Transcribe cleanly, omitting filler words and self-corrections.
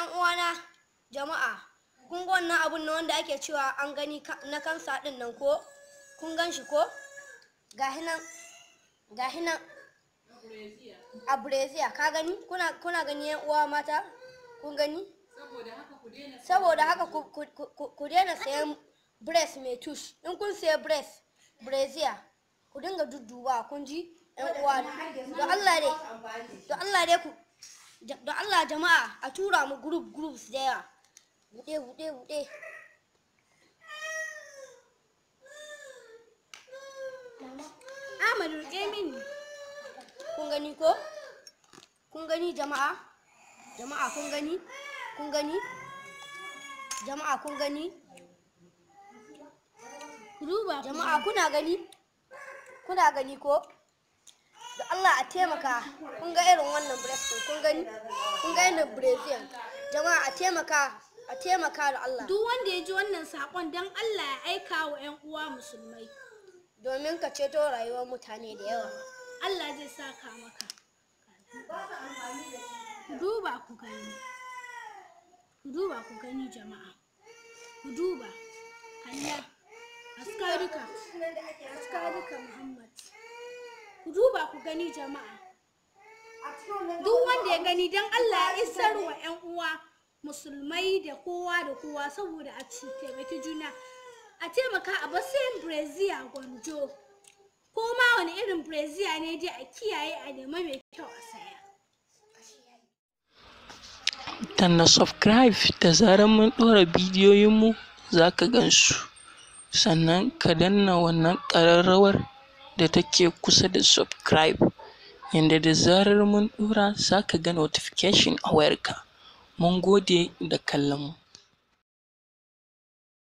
'yan uwana jama'a, kun ga wannan abun na wanda ake cewa an gani na kansa din nan ko? Kun gan shi ko? Gahi nan a Brazil, ka gani? Kuna gani 'yan uwa mata? Kun gani? Saboda haka ku daina sayan breast mai tush. In kun saya breast Brazil, ku dinga dudduba, kun ji? 'Yan uwa, don Allah dai ku, don Allah jama'a a tura mu groups da yawa. Buɗe. Amadu mini. Kun gani ko? Kun gani jama'a? Jama'a kun gani? Jama'a kun gani? Duba. Jama'a kuna gani? Kuna gani ko? Da Allah a taimaka. Kun ga irin wannan breast kun gani? Kun ga irin Brazil. Jama'a a taimaka da Allah. Duk wanda ya ji wannan sakon dan Allah ya aika wa 'yan uwa musulmai. Domin ka ceto rayuwar mutane da yawa. Allah zai saka maka. Ku duba ku gani jama'a. Ku duba. Allah. Askarika Muhammad. Ku duba ku gani jama'a. Duk wanda ya gani dan Allah ya isar wa 'yan uwa musulmai da kowa saboda a taimaki juna. A taimaka a basayin Brazil gwanjo. Ko ma wani irin Brazil ne dai a kiyaye a nema mai kyau a saya. Danna subscribe da zarar mun ɗora bidiyoyinmu za ka gansu. Sannan ka danna wannan ƙararrawar da take kusa da subscribe. Yanda da zarar mun ɗora za ka ga notification a wayarka. Mun gode da kallon mu.